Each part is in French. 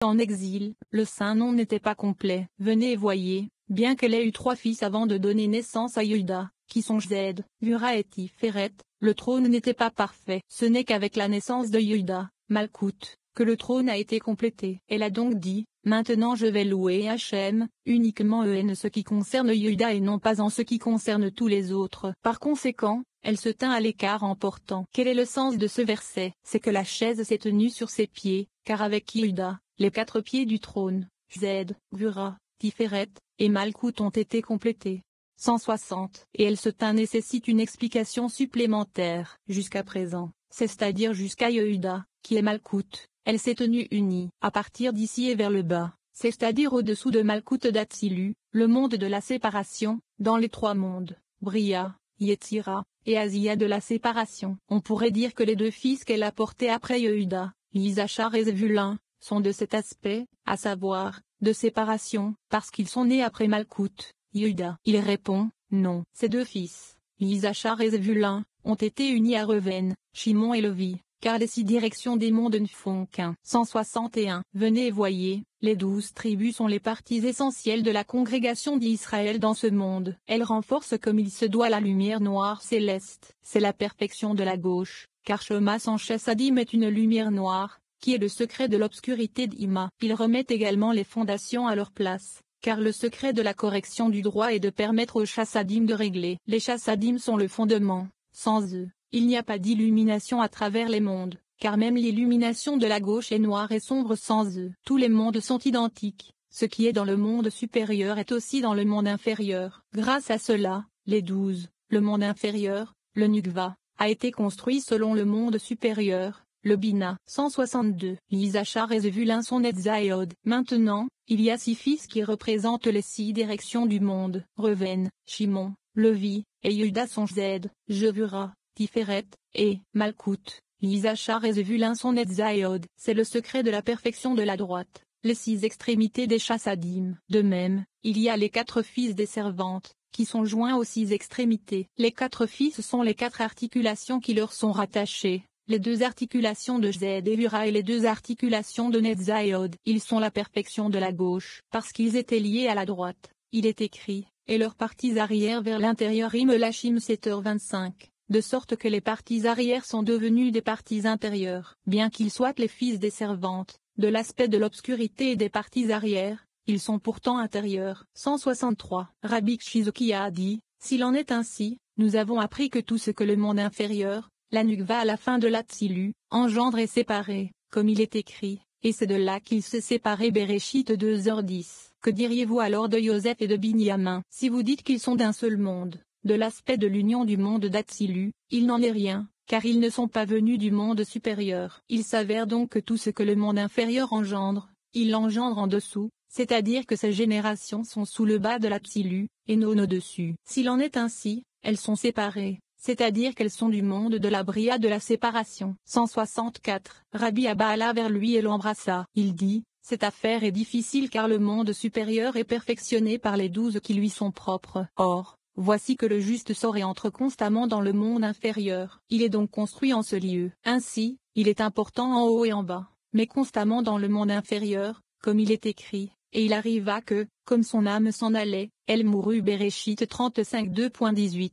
En exil, le saint nom n'était pas complet. Venez et voyez, bien qu'elle ait eu 3 fils avant de donner naissance à Yehuda, qui sont Zed, Vura et Tiferet, le trône n'était pas parfait. Ce n'est qu'avec la naissance de Yehuda, Malkout, que le trône a été complété. Elle a donc dit, maintenant je vais louer Hachem, uniquement en ce qui concerne Yehuda et non pas en ce qui concerne tous les autres. Par conséquent, elle se tint à l'écart en portant. Quel est le sens de ce verset? C'est que la chaise s'est tenue sur ses pieds, car avec Yehuda, les 4 pieds du trône, Zed, Vura, Tiferet, et Malkout ont été complétés. 160. Et elle se tint nécessite une explication supplémentaire. Jusqu'à présent, c'est-à-dire jusqu'à Yehuda, qui est Malkout, elle s'est tenue unie. À partir d'ici et vers le bas, c'est-à-dire au-dessous de Malkout d'Atsilu, le monde de la séparation, dans les 3 mondes, Bria, Yetzira, et Asiya de la séparation. On pourrait dire que les 2 fils qu'elle a portés après Yehuda, Isachar et Zevulun, sont de cet aspect, à savoir, de séparation, parce qu'ils sont nés après Malkout, Yehuda. Il répond, non. Ces 2 fils, Isachar et Zevulun, ont été unis à Reuven, Shimon et Lévi, car les 6 directions des mondes ne font qu'un. 161. Venez et voyez, les 12 tribus sont les parties essentielles de la congrégation d'Israël dans ce monde. Elles renforcent comme il se doit la lumière noire céleste. C'est la perfection de la gauche, car Shoma sans Chassadim est une lumière noire, qui est le secret de l'obscurité d'Ima. Il remet également les fondations à leur place, car le secret de la correction du droit est de permettre aux chassadim de régler. Les chassadim sont le fondement. Sans eux, il n'y a pas d'illumination à travers les mondes, car même l'illumination de la gauche est noire et sombre sans eux. Tous les mondes sont identiques. Ce qui est dans le monde supérieur est aussi dans le monde inférieur. Grâce à cela, les 12, le monde inférieur, le Nukva, a été construit selon le monde supérieur. Le Bina. 162. Isachar et Zevulun sont Netzaïod. Maintenant, il y a 6 fils qui représentent les 6 directions du monde. Reuven, Shimon, Lévi, et Yehuda sont Zed, Jevura, Tiferet, et Malkout. Isachar et Zevulun sont Netzaïod. C'est le secret de la perfection de la droite. Les 6 extrémités des chassadim. De même, il y a les 4 fils des servantes, qui sont joints aux 6 extrémités. Les 4 fils sont les 4 articulations qui leur sont rattachées. Les 2 articulations de Zed et Vura et les 2 articulations de Netzaïod. Ils sont la perfection de la gauche. Parce qu'ils étaient liés à la droite, il est écrit, et leurs parties arrière vers l'intérieur Imelachim 7h25, de sorte que les parties arrière sont devenues des parties intérieures. Bien qu'ils soient les fils des servantes, de l'aspect de l'obscurité et des parties arrière, ils sont pourtant intérieurs. 163. Rabbi Shizuki a dit, s'il en est ainsi, nous avons appris que tout ce que le monde inférieur, la Nukva à la fin de l'Atsilu, engendre et séparé, comme il est écrit, et c'est de là qu'il s'est séparé Bereshit 2h10. Que diriez-vous alors de Yosef et de Binyamin? Si vous dites qu'ils sont d'un seul monde, de l'aspect de l'union du monde d'Atsilu, il n'en est rien, car ils ne sont pas venus du monde supérieur. Il s'avère donc que tout ce que le monde inférieur engendre, il l'engendre en dessous, c'est-à-dire que ces générations sont sous le bas de l'Atsilu, et non au-dessus. S'il en est ainsi, elles sont séparées. C'est-à-dire qu'elles sont du monde de la bria de la séparation. 164. Rabbi Abba alla vers lui et l'embrassa. Il dit, cette affaire est difficile car le monde supérieur est perfectionné par les 12 qui lui sont propres. Or, voici que le juste sort et entre constamment dans le monde inférieur. Il est donc construit en ce lieu. Ainsi, il est important en haut et en bas, mais constamment dans le monde inférieur, comme il est écrit. Et il arriva que, comme son âme s'en allait, elle mourut. Bereshit 35 2.18.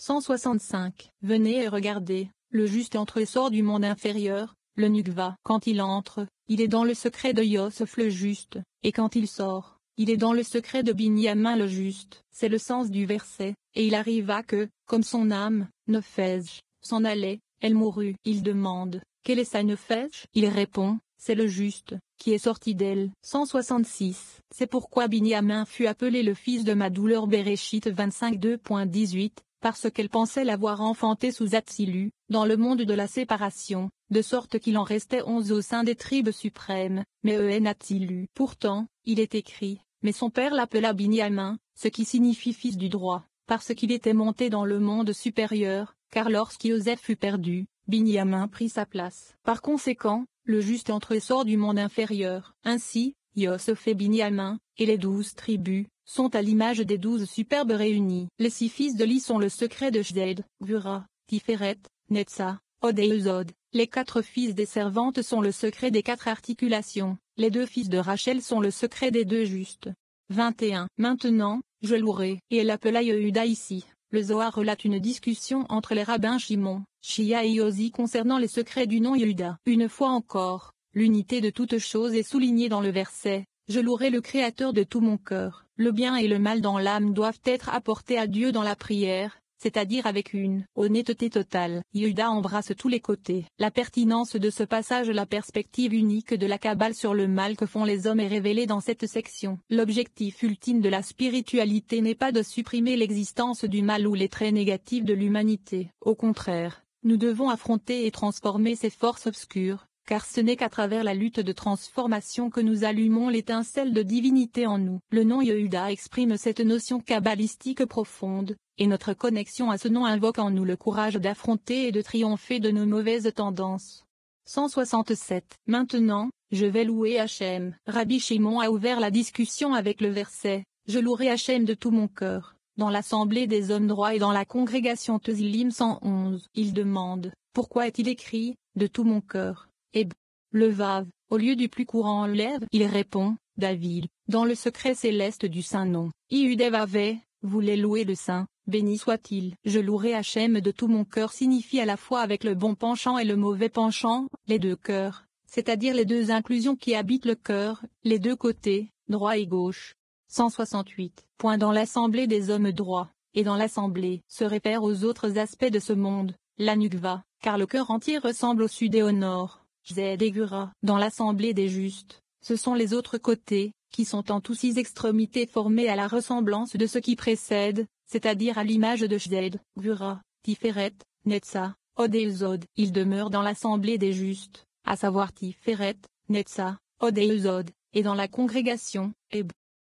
165. Venez et regardez, le juste entre et sort du monde inférieur, le Nukva. Quand il entre, il est dans le secret de Yosef le juste, et quand il sort, il est dans le secret de Binyamin le juste. C'est le sens du verset, et il arriva que, comme son âme, Nefesh, s'en allait, elle mourut. Il demande, quelle est sa Nefesh? Il répond, c'est le juste, qui est sorti d'elle. 166. C'est pourquoi Binyamin fut appelé le fils de ma douleur. Bereshit 25 2.18. Parce qu'elle pensait l'avoir enfanté sous Atsilu, dans le monde de la séparation, de sorte qu'il en restait 11 au sein des tribus suprêmes, mais en Atsilu. Pourtant, il est écrit, mais son père l'appela Binyamin, ce qui signifie fils du droit, parce qu'il était monté dans le monde supérieur, car lorsqu'Yosef fut perdu, Binyamin prit sa place. Par conséquent, le juste entre et sort du monde inférieur. Ainsi, Yosef et Binyamin, et les 12 tribus, sont à l'image des 12 superbes réunis. Les 6 fils de Li sont le secret de Zed, Vura, Tiferet, Netza, Od et Uzod. Les 4 fils des servantes sont le secret des 4 articulations. les deux fils de Rachel sont le secret des deux justes. 21. Maintenant, je louerai. Et elle appela Yehuda ici. Le Zohar relate une discussion entre les rabbins Shimon, Shia et Yosi concernant les secrets du nom Yehuda. Une fois encore, l'unité de toutes choses est soulignée dans le verset. Je louerai le Créateur de tout mon cœur. Le bien et le mal dans l'âme doivent être apportés à Dieu dans la prière, c'est-à-dire avec une honnêteté totale. Yehuda embrasse tous les côtés. La pertinence de ce passage, la perspective unique de la Kabbale sur le mal que font les hommes est révélée dans cette section. L'objectif ultime de la spiritualité n'est pas de supprimer l'existence du mal ou les traits négatifs de l'humanité. Au contraire, nous devons affronter et transformer ces forces obscures, car ce n'est qu'à travers la lutte de transformation que nous allumons l'étincelle de divinité en nous. Le nom Yehuda exprime cette notion kabbalistique profonde, et notre connexion à ce nom invoque en nous le courage d'affronter et de triompher de nos mauvaises tendances. 167. Maintenant, je vais louer Hachem. Rabbi Shimon a ouvert la discussion avec le verset « Je louerai Hachem de tout mon cœur ». Dans l'assemblée des hommes droits et dans la congrégation Tesilim 111, il demande « Pourquoi est-il écrit « de tout mon cœur » et le Vav, au lieu du plus courant lève, il répond, David, dans le secret céleste du Saint-Nom. Iudevave, voulait louer le Saint, béni soit-il. Je louerai Hachem de tout mon cœur signifie à la fois avec le bon penchant et le mauvais penchant, les deux cœurs, c'est-à-dire les deux inclusions qui habitent le cœur, les deux côtés, droit et gauche. 168. Dans l'assemblée des hommes droits, et dans l'assemblée, se réfère aux autres aspects de ce monde, la Nukva, car le cœur entier ressemble au sud et au nord. Zed et Gura, dans l'assemblée des justes, ce sont les autres côtés, qui sont en tous six extrémités formés à la ressemblance de ce qui précède, c'est-à-dire à l'image de Zed, Gura, Tiferet, Netza, Od et Zod. Ils demeurent dans l'assemblée des justes, à savoir Tiferet, Netza, Od et Zod, et dans la congrégation,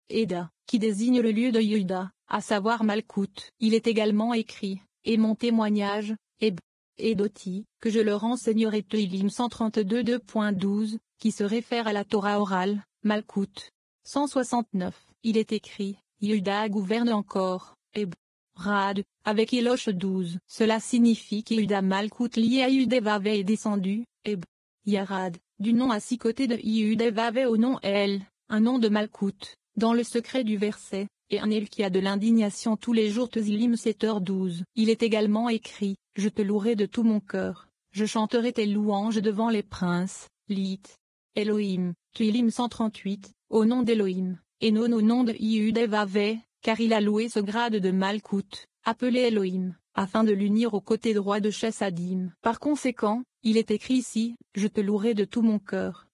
Eda, qui désigne le lieu de Yehuda, à savoir Malkout. Il est également écrit, et mon témoignage, et Doti, que je leur enseignerai Teilim 132 2.12, qui se réfère à la Torah orale, Malkout. 169, il est écrit, Yehuda gouverne encore, Rad, avec Elosh 12. Cela signifie qu'Yehuda Malkout lié à Yudevave est descendu, Yarad, du nom à 6 côtés de Yudevave au nom El, un nom de Malkout, dans le secret du verset, et un El qui a de l'indignation tous les jours Tesilim 7h12. Il est également écrit, je te louerai de tout mon cœur, je chanterai tes louanges devant les princes, Lit. Elohim, Teilim 138, au nom d'Elohim, et non au nom de Yudevave, car il a loué ce grade de Malkout, appelé Elohim, afin de l'unir au côté droit de Chassadim. Par conséquent, il est écrit ici, je te louerai de tout mon cœur,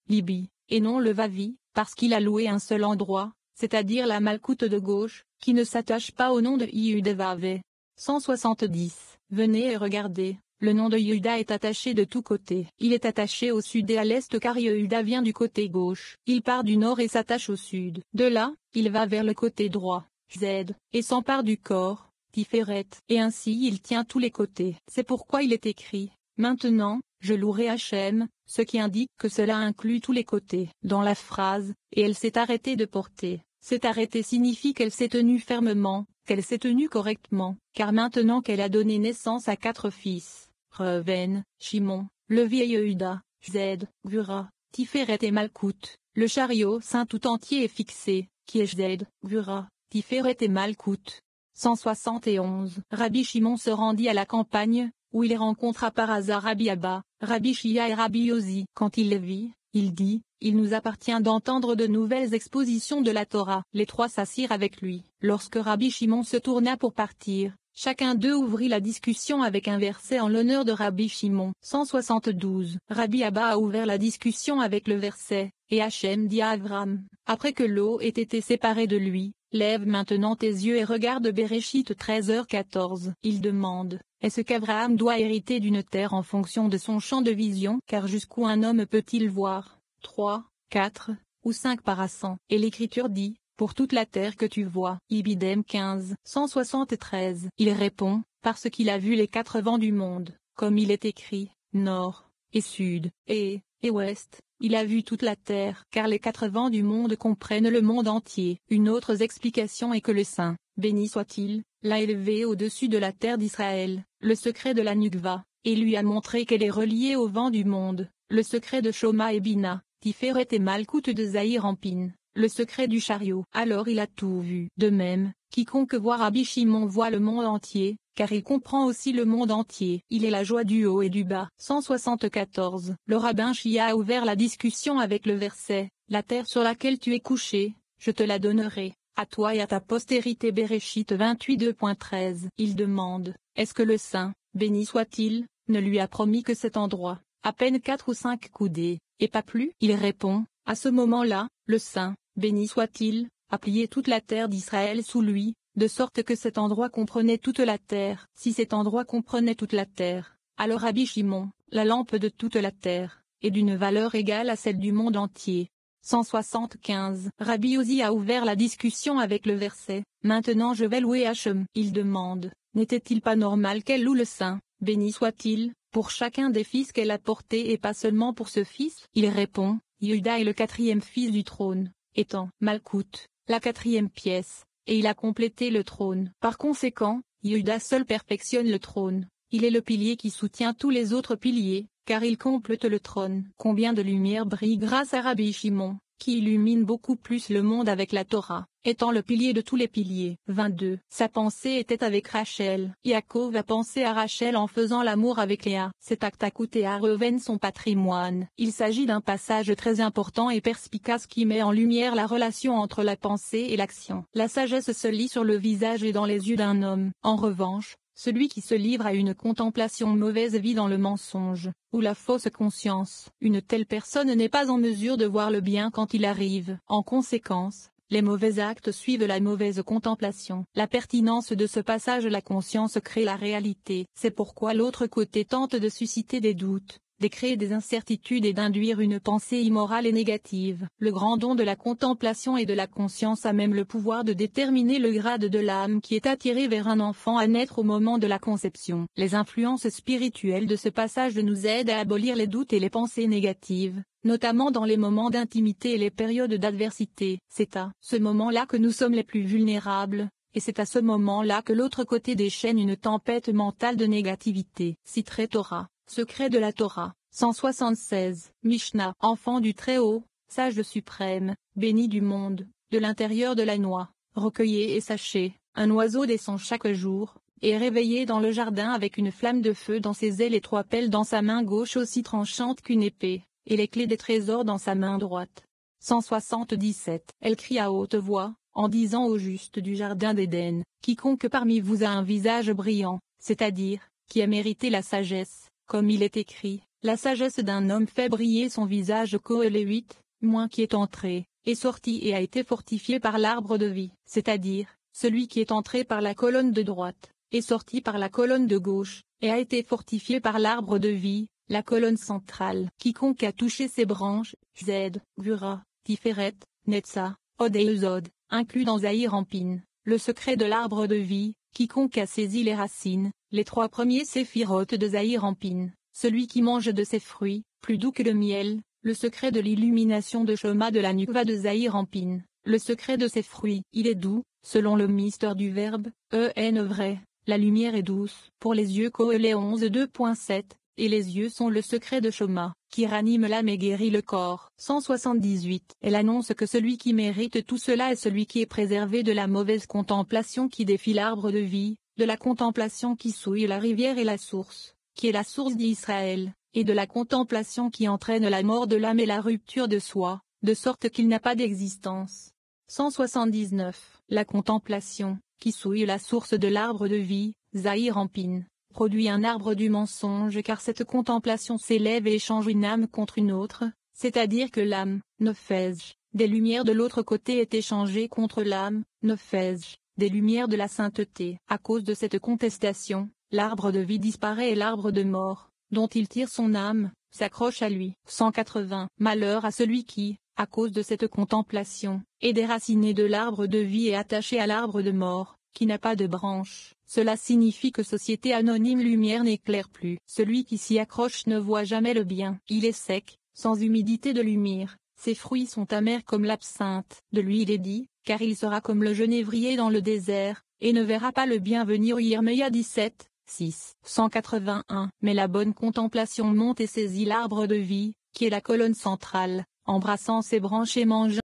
Libi, et non le Vavi, parce qu'il a loué un seul endroit, c'est-à-dire la Malkout de gauche, qui ne s'attache pas au nom de Yudevave. 170. Venez et regardez, le nom de Yehuda est attaché de tous côtés. Il est attaché au sud et à l'est car Yehuda vient du côté gauche. Il part du nord et s'attache au sud. De là, il va vers le côté droit, Z, et s'empare du corps, Tiferet, et ainsi il tient tous les côtés. C'est pourquoi il est écrit, maintenant, je louerai Hachem, ce qui indique que cela inclut tous les côtés. Dans la phrase, et elle s'est arrêtée de porter. S'est arrêtée signifie qu'elle s'est tenue fermement, qu'elle s'est tenue correctement, car maintenant qu'elle a donné naissance à 4 fils, Reuven, Shimon, Levi et Yehuda, Zed, Gura, Tiferet et Malkout, le chariot saint tout entier est fixé, qui est Zed, Gura, Tiferet et Malkout. 171. Rabbi Shimon se rendit à la campagne, où il rencontra par hasard Rabbi Abba, Rabbi Shia et Rabbi Yosi. Quand il les vit, il dit, il nous appartient d'entendre de nouvelles expositions de la Torah. Les trois s'assirent avec lui. Lorsque Rabbi Shimon se tourna pour partir, chacun d'eux ouvrit la discussion avec un verset en l'honneur de Rabbi Shimon. 172. Rabbi Abba a ouvert la discussion avec le verset, et Hachem dit à Avram, après que l'eau ait été séparée de lui, lève maintenant tes yeux et regarde Béréchit 13h14. Il demande, est-ce qu'Abraham doit hériter d'une terre en fonction de son champ de vision? Car jusqu'où un homme peut-il voir 3, 4, ou 5 par 100. Et l'Écriture dit, pour toute la terre que tu vois. Ibidem 15. 173. Il répond, parce qu'il a vu les 4 vents du monde, comme il est écrit, nord, et sud, et ouest. Il a vu toute la terre, car les 4 vents du monde comprennent le monde entier. Une autre explication est que le Saint, béni soit-il, l'a élevé au-dessus de la terre d'Israël, le secret de la Nukva, et lui a montré qu'elle est reliée au vent du monde, le secret de Shoma et Bina, Tiferet et Malkout de Zahir-Anpin, le secret du chariot. Alors il a tout vu. De même, quiconque voit Rabbi Shimon voit le monde entier, car il comprend aussi le monde entier. Il est la joie du haut et du bas. 174. Le rabbin Chia a ouvert la discussion avec le verset, « La terre sur laquelle tu es couché, je te la donnerai, à toi et à ta postérité. » Béréchit 28 2.13. Il demande, est-ce que le saint, béni soit-il, ne lui a promis que cet endroit, à peine 4 ou 5 coudées, et pas plus? Il répond, à ce moment-là, le saint, béni soit-il, a plié toute la terre d'Israël sous lui, de sorte que cet endroit comprenait toute la terre. Si cet endroit comprenait toute la terre, alors Rabbi Shimon, la lampe de toute la terre, est d'une valeur égale à celle du monde entier. 175. Rabbi Ozi a ouvert la discussion avec le verset, « Maintenant je vais louer Hachem. » Il demande, n'était-il pas normal qu'elle loue le saint, béni soit-il, pour chacun des fils qu'elle a portés et pas seulement pour ce fils? Il répond, Yehuda est le 4e fils du trône, étant Malkout, la 4e pièce, et il a complété le trône. Par conséquent, Yehuda seul perfectionne le trône. Il est le pilier qui soutient tous les autres piliers, car il complète le trône. Combien de lumière brille grâce à Rabbi Shimon, qui illumine beaucoup plus le monde avec la Torah, étant le pilier de tous les piliers. 22. Sa pensée était avec Rachel. Yaakov a pensé à Rachel en faisant l'amour avec Léa. Cet acte a coûté à Reuven son patrimoine. Il s'agit d'un passage très important et perspicace qui met en lumière la relation entre la pensée et l'action. La sagesse se lit sur le visage et dans les yeux d'un homme. En revanche, celui qui se livre à une contemplation mauvaise vit dans le mensonge, ou la fausse conscience. Une telle personne n'est pas en mesure de voir le bien quand il arrive. En conséquence, les mauvais actes suivent la mauvaise contemplation. La pertinence de ce passage, la conscience crée la réalité. C'est pourquoi l'autre côté tente de susciter des doutes, de créer des incertitudes et d'induire une pensée immorale et négative. Le grand don de la contemplation et de la conscience a même le pouvoir de déterminer le grade de l'âme qui est attirée vers un enfant à naître au moment de la conception. Les influences spirituelles de ce passage nous aident à abolir les doutes et les pensées négatives, notamment dans les moments d'intimité et les périodes d'adversité. C'est à ce moment-là que nous sommes les plus vulnérables, et c'est à ce moment-là que l'autre côté déchaîne une tempête mentale de négativité. Citerai Torah. Secret de la Torah, 176. Mishnah. Enfant du Très-Haut, sage suprême, béni du monde, de l'intérieur de la noix, recueillez et sachez, un oiseau descend chaque jour, et est réveillé dans le jardin avec une flamme de feu dans ses ailes et 3 pelles dans sa main gauche aussi tranchantes qu'une épée, et les clés des trésors dans sa main droite. 177. Elle crie à haute voix, en disant au juste du jardin d'Éden, quiconque parmi vous a un visage brillant, c'est-à-dire, qui a mérité la sagesse. Comme il est écrit, la sagesse d'un homme fait briller son visage. Kohélet 8, moins qui est entré, est sorti et a été fortifié par l'arbre de vie, c'est-à-dire, celui qui est entré par la colonne de droite, est sorti par la colonne de gauche, et a été fortifié par l'arbre de vie, la colonne centrale. Quiconque a touché ses branches, Zed, Gvura, Tiferet, Netza, Od et Ezod, inclus dans Zahir-Anpin, le secret de l'arbre de vie, quiconque a saisi les racines, les 3 premiers séphirotes de Zahir-Anpin, celui qui mange de ses fruits, plus doux que le miel, le secret de l'illumination de Shoma de la Nukva de Zahir-Anpin, le secret de ses fruits. Il est doux, selon le mystère du verbe, vrai, la lumière est douce. Pour les yeux Kohélet 11 2.7, et les yeux sont le secret de Shoma, qui ranime l'âme et guérit le corps. 178. Elle annonce que celui qui mérite tout cela est celui qui est préservé de la mauvaise contemplation qui défie l'arbre de vie, de la contemplation qui souille la rivière et la source, qui est la source d'Israël, et de la contemplation qui entraîne la mort de l'âme et la rupture de soi, de sorte qu'il n'a pas d'existence. 179. La contemplation, qui souille la source de l'arbre de vie, Zahir-Anpin, produit un arbre du mensonge car cette contemplation s'élève et échange une âme contre une autre, c'est-à-dire que l'âme, Nefesh, des lumières de l'autre côté est échangée contre l'âme, Nefesh, des lumières de la sainteté. À cause de cette contestation, l'arbre de vie disparaît et l'arbre de mort, dont il tire son âme, s'accroche à lui. 180. Malheur à celui qui, à cause de cette contemplation, est déraciné de l'arbre de vie et attaché à l'arbre de mort, qui n'a pas de branche. Cela signifie que société anonyme lumière n'éclaire plus. Celui qui s'y accroche ne voit jamais le bien. Il est sec, sans humidité de lumière. Ses fruits sont amers comme l'absinthe. De lui il est dit, car il sera comme le genévrier dans le désert, et ne verra pas le bien venir. Yeremia 17, 6. 181. Mais la bonne contemplation monte et saisit l'arbre de vie, qui est la colonne centrale, embrassant ses branches et mangeant